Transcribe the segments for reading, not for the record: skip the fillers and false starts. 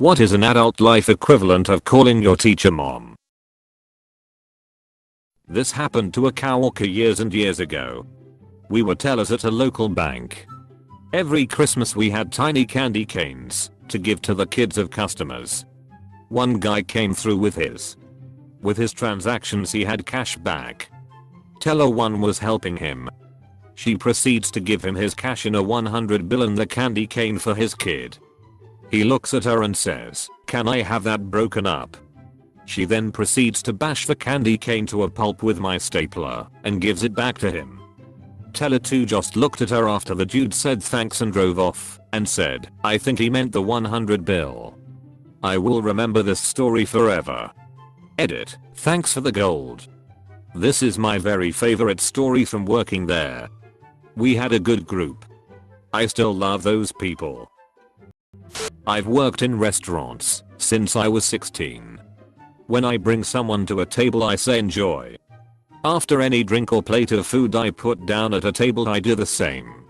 What is an adult life equivalent of calling your teacher mom? This happened to a coworker years and years ago. We were tellers at a local bank. Every Christmas we had tiny candy canes to give to the kids of customers. One guy came through with his transactions. He had cash back. Teller 1 was helping him. She proceeds to give him his cash in a 100 bill and the candy cane for his kid. He looks at her and says, "Can I have that broken up?" She then proceeds to bash the candy cane to a pulp with my stapler and gives it back to him. Teller 2 just looked at her after the dude said thanks and drove off and said, "I think he meant the 100 bill." I will remember this story forever. Edit. Thanks for the gold. This is my very favorite story from working there. We had a good group. I still love those people. I've worked in restaurants since I was 16. When I bring someone to a table I say enjoy. After any drink or plate of food I put down at a table I do the same.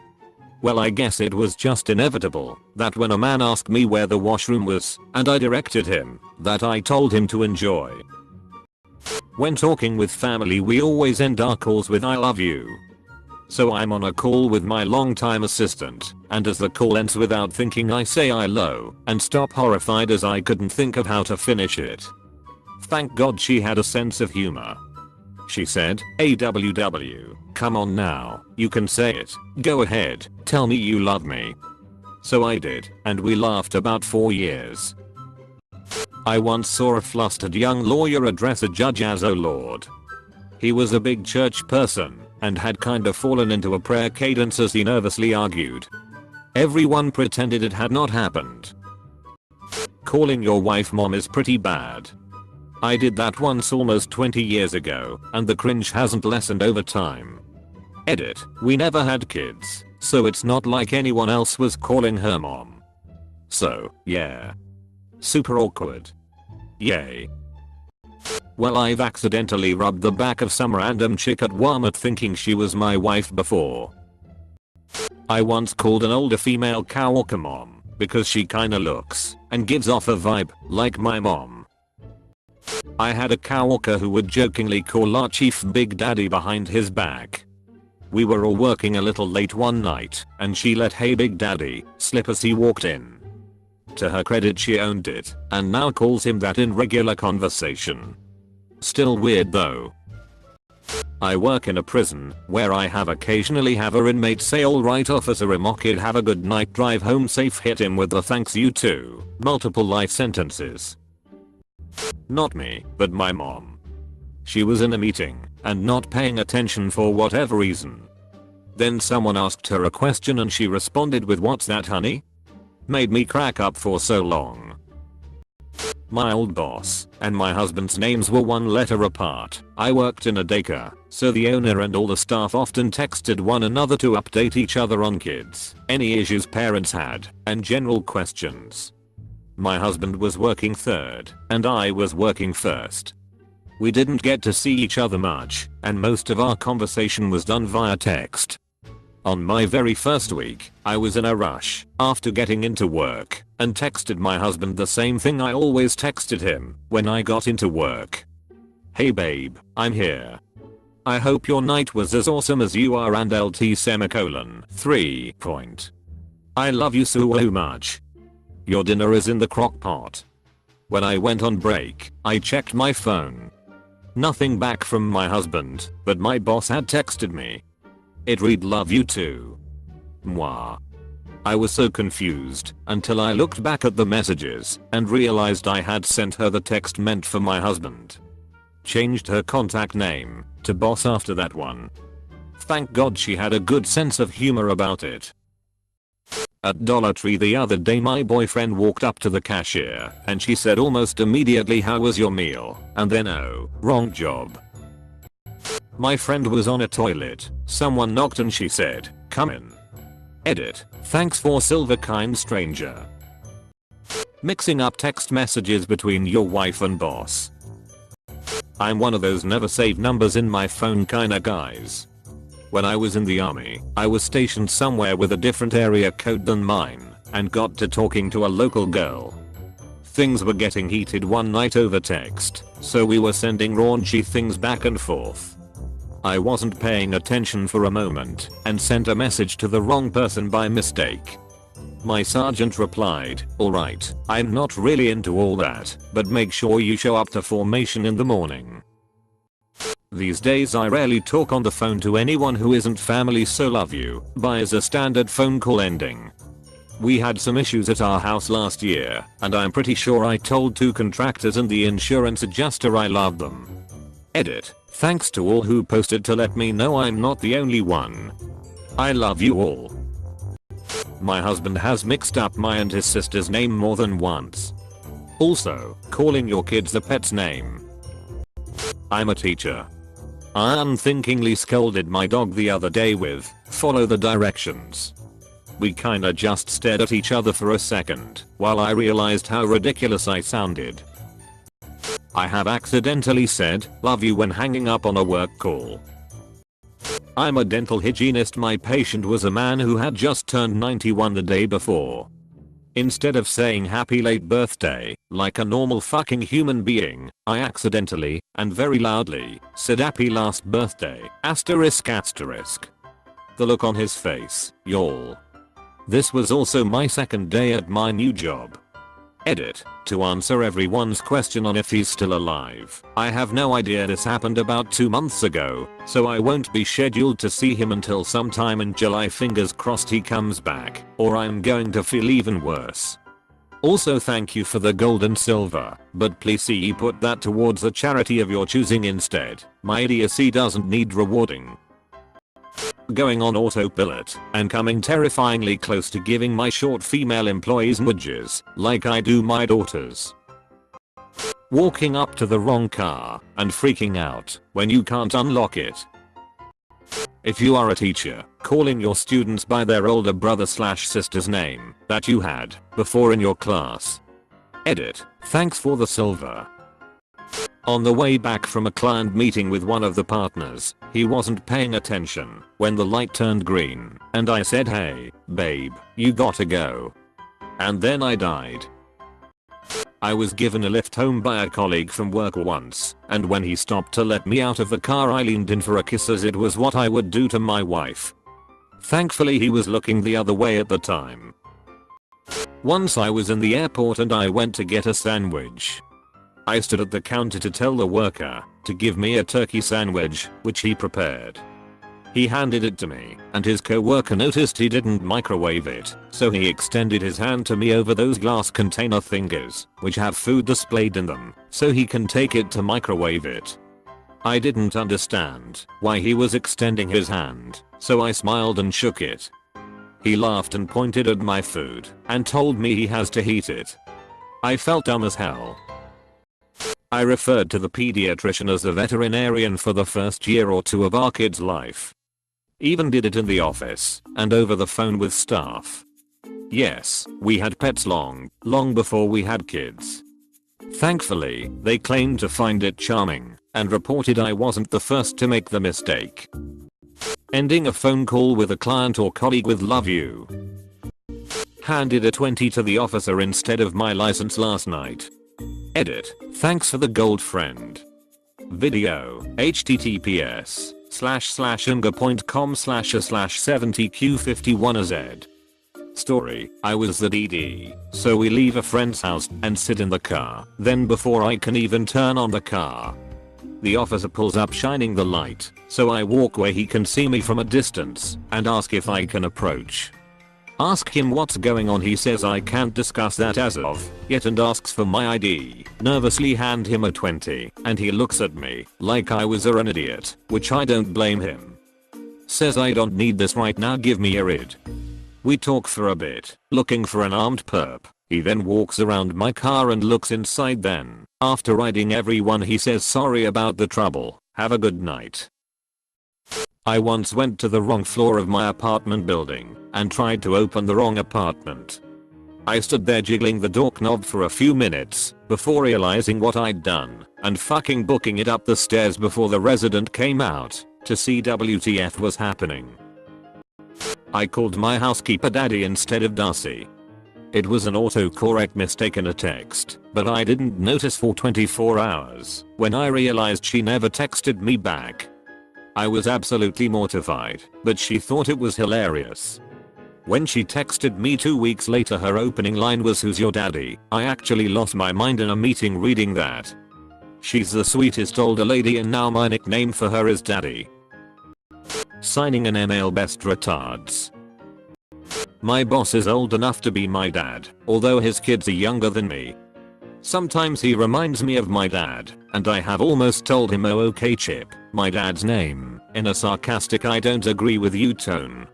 Well, I guess it was just inevitable that when a man asked me where the washroom was and I directed him, that I told him to enjoy. When talking with family we always end our calls with "I love you." So I'm on a call with my longtime assistant, and as the call ends without thinking I say "I lo" and stop horrified as I couldn't think of how to finish it. Thank God she had a sense of humor. She said, "AWW, come on now, you can say it, go ahead, tell me you love me." So I did, and we laughed about 4 years. I once saw a flustered young lawyer address a judge as "Oh Lord." He was a big church person and had kinda fallen into a prayer cadence as he nervously argued. Everyone pretended it had not happened. Calling your wife mom is pretty bad. I did that once almost 20 years ago, and the cringe hasn't lessened over time. Edit. We never had kids, so it's not like anyone else was calling her mom. So, yeah. Super awkward. Yay. Well, I've accidentally rubbed the back of some random chick at Walmart thinking she was my wife before. I once called an older female coworker mom because she kinda looks and gives off a vibe like my mom. I had a coworker who would jokingly call our chief Big Daddy behind his back. We were all working a little late one night and she let "Hey Big Daddy" slip as he walked in. To her credit she owned it and now calls him that in regular conversation. Still weird though. I work in a prison where I have occasionally have a inmate say "Alright officer, I'm okay, have a good night, drive home safe," hit him with the "thanks you too" multiple life sentences. Not me, but my mom. She was in a meeting and not paying attention for whatever reason. Then someone asked her a question and she responded with "What's that, honey?" Made me crack up for so long. My old boss and my husband's names were one letter apart. I worked in a daycare, so the owner and all the staff often texted one another to update each other on kids, any issues parents had, and general questions. My husband was working third, and I was working first. We didn't get to see each other much, and most of our conversation was done via text. On my very first week, I was in a rush after getting into work and texted my husband the same thing I always texted him when I got into work. "Hey babe, I'm here. I hope your night was as awesome as you are, and LT semicolon 3. I love you so much. Your dinner is in the crock pot." When I went on break, I checked my phone. Nothing back from my husband, but my boss had texted me. It read "Love you too." Mwah. I was so confused until I looked back at the messages and realized I had sent her the text meant for my husband. Changed her contact name to boss after that one. Thank God she had a good sense of humor about it. At Dollar Tree the other day my boyfriend walked up to the cashier and she said almost immediately, "How was your meal?" and then, "Oh, wrong job." My friend was on a toilet, someone knocked and she said, "Come in." Edit. Thanks for silver, kind stranger. Mixing up text messages between your wife and boss. I'm one of those never save numbers in my phone kinda guys. When I was in the army, I was stationed somewhere with a different area code than mine and got to talking to a local girl. Things were getting heated one night over text, so we were sending raunchy things back and forth. I wasn't paying attention for a moment and sent a message to the wrong person by mistake. My sergeant replied, "Alright, I'm not really into all that, but make sure you show up to formation in the morning." These days I rarely talk on the phone to anyone who isn't family, so love you bye is a standard phone call ending. We had some issues at our house last year, and I'm pretty sure I told 2 contractors and the insurance adjuster I love them. Edit. Thanks to all who posted to let me know I'm not the only one. I love you all. My husband has mixed up my and his sister's name more than once. Also, calling your kids a pet's name. I'm a teacher. I unthinkingly scolded my dog the other day with, "Follow the directions." We kinda just stared at each other for a second while I realized how ridiculous I sounded. I have accidentally said, "love you" when hanging up on a work call. I'm a dental hygienist. My patient was a man who had just turned 91 the day before. Instead of saying happy late birthday, like a normal fucking human being, I accidentally, and very loudly, said happy last birthday, asterisk asterisk. The look on his face, y'all. This was also my second day at my new job. Edit. To answer everyone's question on if he's still alive, I have no idea. This happened about 2 months ago, so I won't be scheduled to see him until sometime in July. Fingers crossed he comes back, or I'm going to feel even worse. Also, thank you for the gold and silver, but please see put that towards a charity of your choosing instead. My idiocy doesn't need rewarding. Going on autopilot and coming terrifyingly close to giving my short female employees nudges like I do my daughters. Walking up to the wrong car and freaking out when you can't unlock it. If you are a teacher, calling your students by their older brother/sister's name that you had before in your class. Edit. Thanks for the silver. On the way back from a client meeting with one of the partners, he wasn't paying attention when the light turned green and I said, "Hey, babe, you gotta go." And then I died. I was given a lift home by a colleague from work once, and when he stopped to let me out of the car I leaned in for a kiss as it was what I would do to my wife. Thankfully he was looking the other way at the time. Once I was in the airport and I went to get a sandwich. I stood at the counter to tell the worker to give me a turkey sandwich, which he prepared. He handed it to me, and his co-worker noticed he didn't microwave it, so he extended his hand to me over those glass container thingies, which have food displayed in them, so he can take it to microwave it. I didn't understand why he was extending his hand, so I smiled and shook it. He laughed and pointed at my food and told me he has to heat it. I felt dumb as hell. I referred to the pediatrician as a veterinarian for the first year or two of our kid's life. Even did it in the office and over the phone with staff. Yes, we had pets long before we had kids. Thankfully, they claimed to find it charming and reported I wasn't the first to make the mistake. Ending a phone call with a client or colleague with "love you." Handed a 20 to the officer instead of my license last night. Edit. Thanks for the gold, friend. Video. https://unga.com/a/70q51az. Story. I was the DD, so we leave a friend's house and sit in the car. Then before I can even turn on the car, the officer pulls up shining the light, so I walk where he can see me from a distance and ask if I can approach. Ask him what's going on. He says I can't discuss that as of yet and asks for my ID. Nervously hand him a 20 and he looks at me like I was an idiot, which I don't blame him. Says I don't need this right now, give me your ID. We talk for a bit, looking for an armed perp. He then walks around my car and looks inside. Then, after riding everyone, he says sorry about the trouble, have a good night. I once went to the wrong floor of my apartment building and tried to open the wrong apartment. I stood there jiggling the doorknob for a few minutes before realizing what I'd done and fucking booking it up the stairs before the resident came out to see WTF was happening. I called my housekeeper Daddy instead of Darcy. It was an autocorrect mistake in a text, but I didn't notice for 24 hours when I realized she never texted me back. I was absolutely mortified, but she thought it was hilarious. When she texted me 2 weeks later, her opening line was, "Who's your daddy?" I actually lost my mind in a meeting reading that. She's the sweetest older lady, and now my nickname for her is Daddy. Signing an email best retards. My boss is old enough to be my dad, although his kids are younger than me. Sometimes he reminds me of my dad, and I have almost told him, "Oh okay Chip," my dad's name, in a sarcastic "I don't agree with you" tone.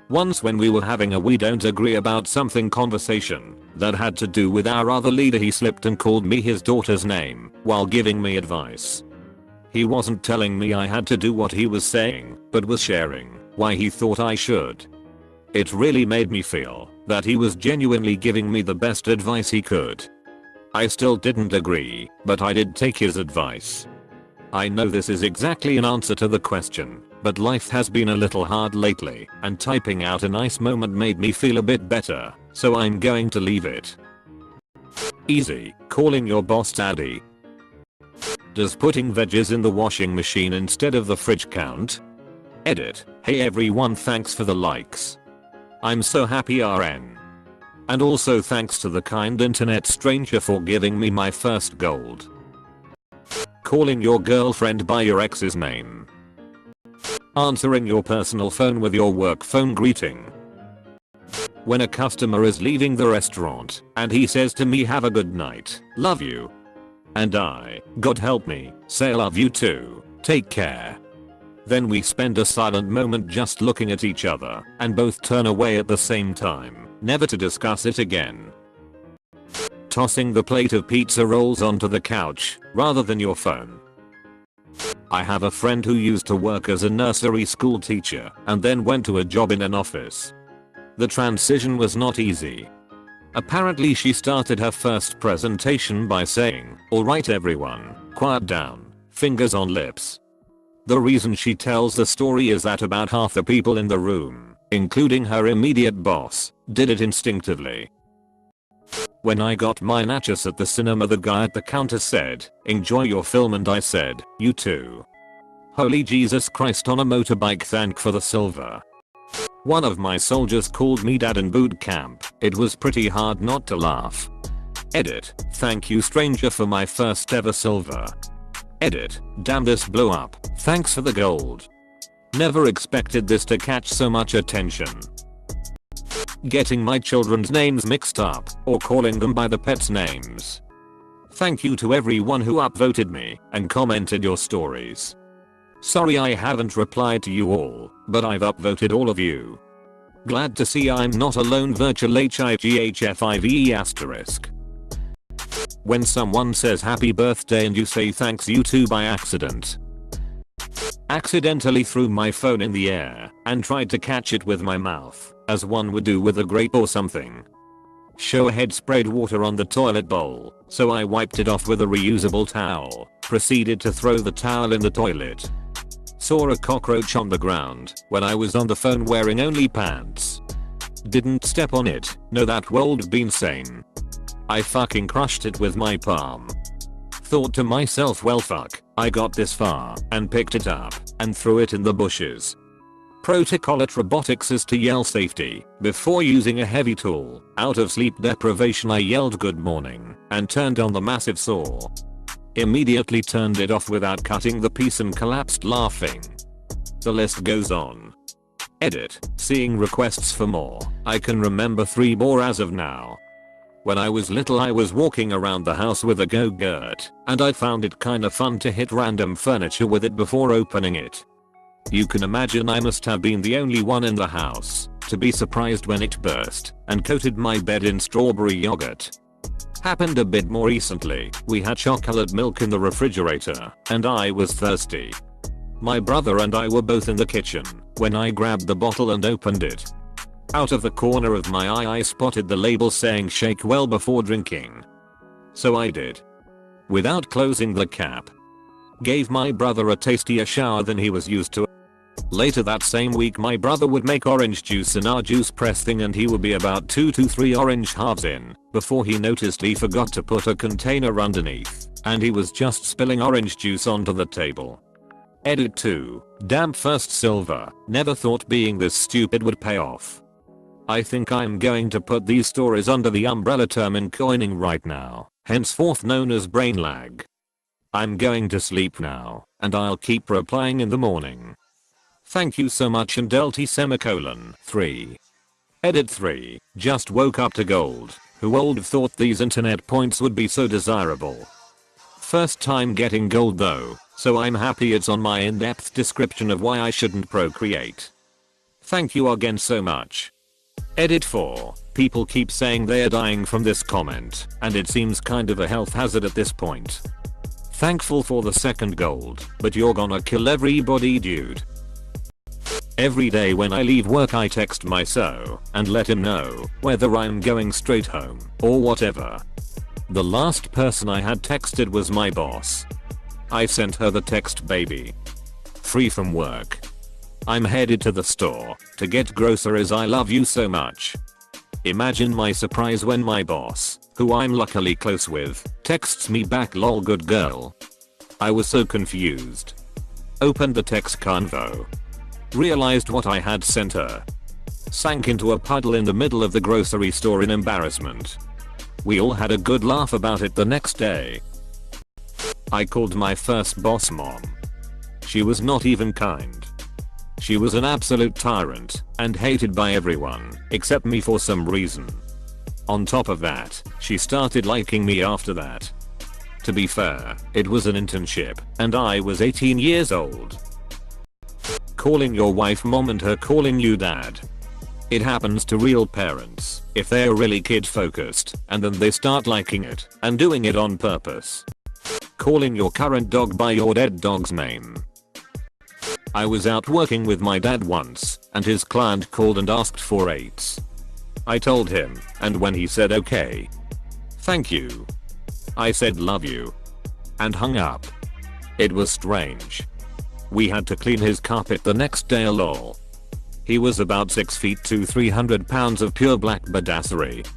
Once when we were having a "we don't agree about something" conversation that had to do with our other leader, he slipped and called me his daughter's name while giving me advice. He wasn't telling me I had to do what he was saying, but was sharing why he thought I should. It really made me feel that he was genuinely giving me the best advice he could. I still didn't agree, but I did take his advice. I know this is exactly an answer to the question, but life has been a little hard lately, and typing out a nice moment made me feel a bit better, so I'm going to leave it. Easy, calling your boss daddy. Does putting veggies in the washing machine instead of the fridge count? Edit. Hey everyone, thanks for the likes. I'm so happy RN. And also thanks to the kind internet stranger for giving me my first gold. Calling your girlfriend by your ex's name. Answering your personal phone with your work phone greeting. When a customer is leaving the restaurant and he says to me, "Have a good night, love you." And I, "God help me," say, "Love you too, take care." Then we spend a silent moment just looking at each other and both turn away at the same time, never to discuss it again. Tossing the plate of pizza rolls onto the couch rather than your phone. I have a friend who used to work as a nursery school teacher and then went to a job in an office. The transition was not easy. Apparently she started her first presentation by saying, "Alright everyone, quiet down, fingers on lips." The reason she tells the story is that about half the people in the room, including her immediate boss, did it instinctively. When I got my nachos at the cinema, the guy at the counter said, "Enjoy your film," and I said, "You too." Holy Jesus Christ on a motorbike, thank for the silver. One of my soldiers called me dad in boot camp. It was pretty hard not to laugh. Edit. Thank you stranger for my first ever silver. Edit. Damn, this blew up. Thanks for the gold. Never expected this to catch so much attention. Getting my children's names mixed up or calling them by the pets' names. Thank you to everyone who upvoted me and commented your stories. Sorry I haven't replied to you all, but I've upvoted all of you. Glad to see I'm not alone. Virtual HIGHFIVE*. When someone says happy birthday and you say thanks you too by accident. Accidentally threw my phone in the air and tried to catch it with my mouth, as one would do with a grape or something. Showhead sprayed water on the toilet bowl, so I wiped it off with a reusable towel, proceeded to throw the towel in the toilet. Saw a cockroach on the ground when I was on the phone wearing only pants. Didn't step on it, no, that would been sane. I fucking crushed it with my palm. Thought to myself, well fuck, I got this far, and picked it up and threw it in the bushes. Protocol at robotics is to yell safety before using a heavy tool. Out of sleep deprivation I yelled good morning and turned on the massive saw. Immediately turned it off without cutting the piece and collapsed laughing. The list goes on. Edit. Seeing requests for more. I can remember 3 more as of now. When I was little I was walking around the house with a go-gurt, and I found it kinda fun to hit random furniture with it before opening it. You can imagine I must have been the only one in the house to be surprised when it burst and coated my bed in strawberry yogurt. Happened a bit more recently. We had chocolate milk in the refrigerator and I was thirsty. My brother and I were both in the kitchen when I grabbed the bottle and opened it. Out of the corner of my eye I spotted the label saying shake well before drinking. So I did. Without closing the cap. Gave my brother a tastier shower than he was used to. Later that same week my brother would make orange juice in our juice press thing and he would be about 2 to 3 orange halves in before he noticed he forgot to put a container underneath and he was just spilling orange juice onto the table. Edit 2. Damn first silver. Never thought being this stupid would pay off. I think I'm going to put these stories under the umbrella term in coining right now, henceforth known as brain lag. I'm going to sleep now, and I'll keep replying in the morning. Thank you so much and Delty semicolon 3. Edit 3. Just woke up to gold. Who would have thought these internet points would be so desirable? First time getting gold though, so I'm happy it's on my in-depth description of why I shouldn't procreate. Thank you again so much. Edit 4. People keep saying they're dying from this comment, and it seems kind of a health hazard at this point. Thankful for the second gold, but you're gonna kill everybody dude. Every day when I leave work I text my SO and let him know whether I'm going straight home or whatever. The last person I had texted was my boss. I sent her the text baby. Free from work. I'm headed to the store to get groceries, I love you so much. Imagine my surprise when my boss, who I'm luckily close with, texts me back lol good girl. I was so confused. Opened the text convo. Realized what I had sent her. Sank into a puddle in the middle of the grocery store in embarrassment. We all had a good laugh about it the next day. I called my first boss mom. She was not even kind. She was an absolute tyrant and hated by everyone except me for some reason. On top of that, she started liking me after that. To be fair, it was an internship and I was 18 years old. Calling your wife mom and her calling you dad. It happens to real parents if they're really kid focused and then they start liking it and doing it on purpose. Calling your current dog by your dead dog's name. I was out working with my dad once and his client called and asked for rates. I told him and when he said okay. Thank you. I said love you. And hung up. It was strange. We had to clean his carpet the next day lol. He was about 6 feet to 300 pounds of pure black badassery.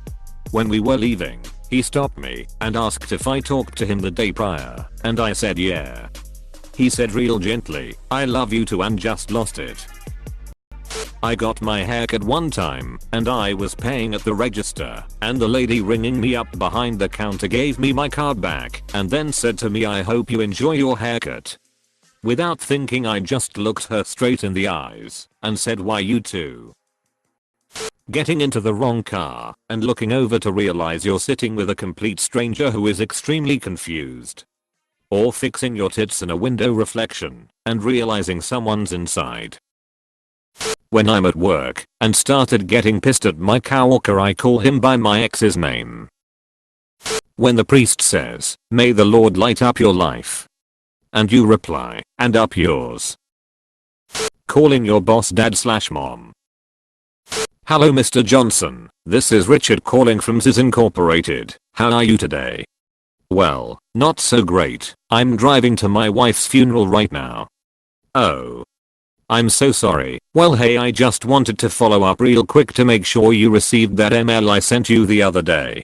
When we were leaving, he stopped me and asked if I talked to him the day prior and I said yeah. He said real gently, I love you too and just lost it. I got my haircut one time and I was paying at the register and the lady ringing me up behind the counter gave me my card back and then said to me I hope you enjoy your haircut. Without thinking I just looked her straight in the eyes and said why you too. Getting into the wrong car and looking over to realize you're sitting with a complete stranger who is extremely confused. Or fixing your tits in a window reflection and realizing someone's inside. When I'm at work and started getting pissed at my coworker I call him by my ex's name. When the priest says, may the Lord light up your life. And you reply, and up yours. Calling your boss dad/mom. Hello Mr. Johnson, this is Richard calling from Ziz Incorporated. How are you today? Well, not so great. I'm driving to my wife's funeral right now. Oh. I'm so sorry. Well hey, I just wanted to follow up real quick to make sure you received that email I sent you the other day.